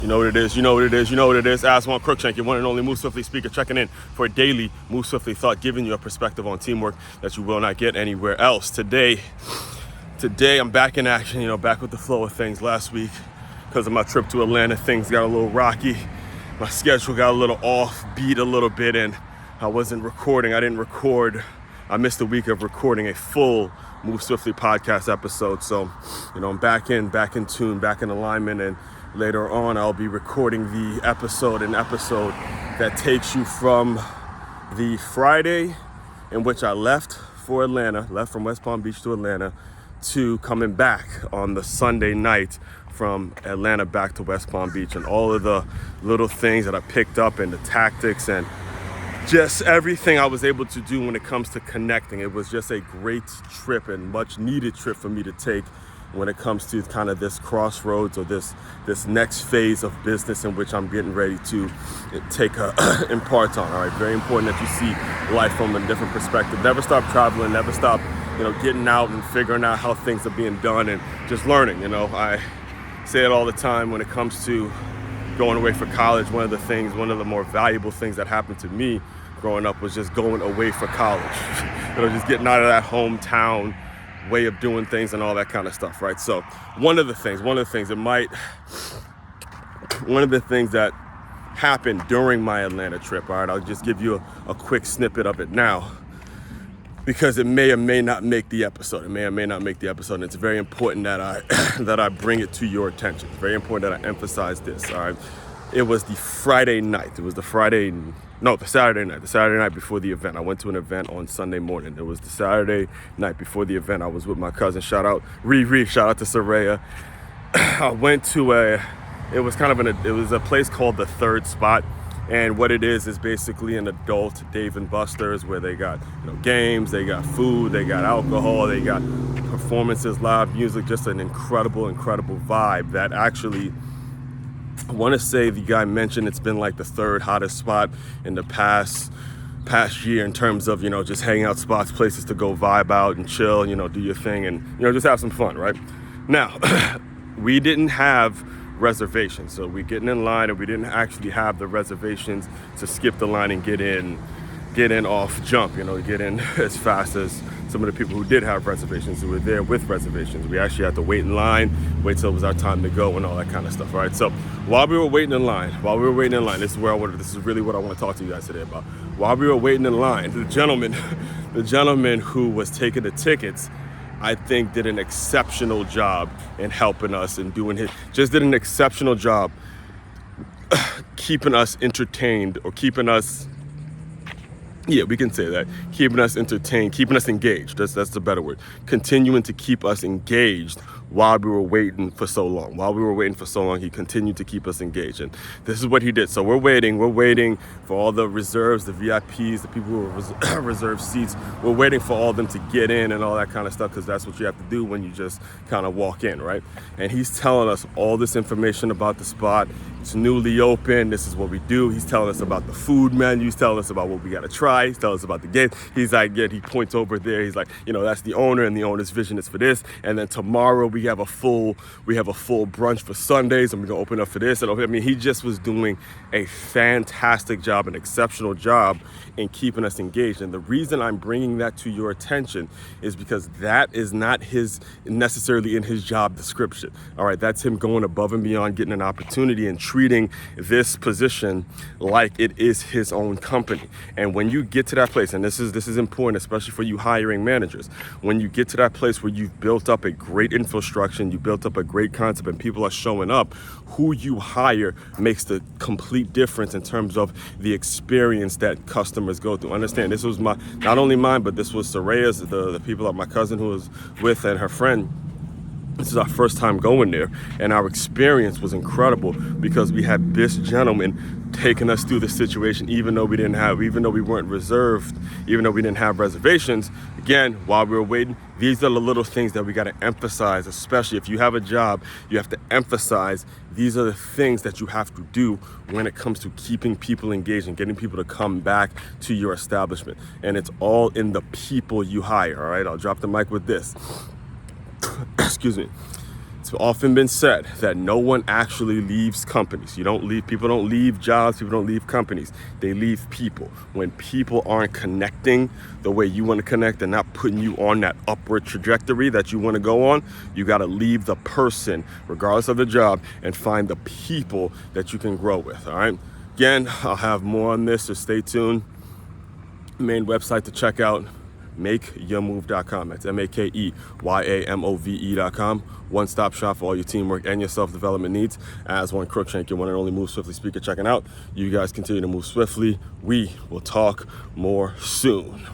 You know what it is, you know what it is, you know what it is. Aswand Cruickshank, your one and only Move Swiftly speaker, checking in for a daily Move Swiftly thought, giving you a perspective on teamwork that you will not get anywhere else. Today I'm back in action, back with the flow of things. Last week, because of my trip to Atlanta, things got a little rocky. My schedule got a little off, beat a little bit, and I wasn't recording. I didn't record. I missed a week of recording a full Move Swiftly podcast episode. So, I'm back in tune, back in alignment, and later on, I'll be recording an episode that takes you from the Friday in which I left for Atlanta, left from West Palm Beach to Atlanta, to coming back on the Sunday night from Atlanta back to West Palm Beach, and all of the little things that I picked up and the tactics and just everything I was able to do when it comes to connecting. It was just a great trip and much needed trip for me to take when it comes to kind of this crossroads or this next phase of business in which I'm getting ready to take impart on. All right, very important that you see life from a different perspective. Never stop traveling, never stop, getting out and figuring out how things are being done and just learning. I say it all the time when it comes to going away for college. One of the more valuable things that happened to me growing up was just going away for college. Just getting out of that hometown way of doing things and all that kind of stuff, right? So one of the things that happened during my Atlanta trip, all right, I'll just give you a quick snippet of it now, because it may or may not make the episode. And it's very important that I bring it to your attention. It's very important that I emphasize this, all right? It was the Saturday night. The Saturday night before the event. I went to an event on Sunday morning. It was the Saturday night before the event. I was with my cousin. Shout out Riri. Shout out to Saraya. I went to it was a place called the Third Spot. And what it is basically an adult Dave & Buster's where they got games, they got food, they got alcohol, they got performances, live music, just an incredible vibe that actually, I want to say the guy mentioned it's been like the third hottest spot in the past year in terms of, just hanging out spots, places to go vibe out and chill, do your thing and, just have some fun, right? Now, we didn't have reservations, so we getting in line and we didn't actually have the reservations to skip the line and get in off jump, get in as fast as some of the people who did have reservations, who were there with reservations. We actually had to wait in line, wait till it was our time to go and all that kind of stuff, right? So while we were waiting in line, this is really what I want to talk to you guys today about. While we were waiting in line, the gentleman who was taking the tickets, I think did an exceptional job in helping us and did an exceptional job keeping us entertained, or keeping us entertained, keeping us engaged. That's the better word. Continuing to keep us engaged while we were waiting for so long. He continued to keep us engaged. And this is what he did. So we're waiting for all the reserves, the VIPs, the people who were reserved seats. We're waiting for all of them to get in and all that kind of stuff, because that's what you have to do when you just kind of walk in, right? And he's telling us all this information about the spot. It's newly open. This is what we do. He's telling us about the food menu. He's telling us about what we got to try. He's telling us about the game. He's like, he points over there. He's like, that's the owner, and the owner's vision is for this. And then tomorrow we have a full brunch for Sundays, and we're gonna open up for this. And he just was doing a fantastic job, an exceptional job in keeping us engaged. And the reason I'm bringing that to your attention is because that is not necessarily in his job description. All right, that's him going above and beyond, getting an opportunity and treating this position like it is his own company. And when you get to that place, and this is important, especially for you hiring managers, when you get to that place where you've built up a great infrastructure, you built up a great concept, and people are showing up, who you hire makes the complete difference in terms of the experience that customers go through. Understand, this was not only mine, but this was Saraya's, the people that my cousin who was with, and her friend. This is our first time going there, and our experience was incredible because we had this gentleman taking us through the situation, even though we weren't reserved, even though we didn't have reservations. Again, while we were waiting, these are the little things that we got to emphasize, especially if you have a job. You have to emphasize these are the things that you have to do when it comes to keeping people engaged and getting people to come back to your establishment. And it's all in the people you hire. All right, I'll drop the mic with this. Excuse me. It's It's often been said that no one actually leaves companies. People don't leave jobs, people don't leave companies. They leave people. When people aren't connecting the way you want to connect and not putting you on that upward trajectory that you want to go on, you got to leave the person, regardless of the job, and find the people that you can grow with, all right? Again, I'll have more on this, so stay tuned. Main website to check out, makeyourmove.com. That's makeymove.com. One-stop shop for all your teamwork and your self-development needs. Aswand Cruickshank, your one and only Move Swiftly speaker, checking out. You guys continue to move swiftly. We will talk more soon.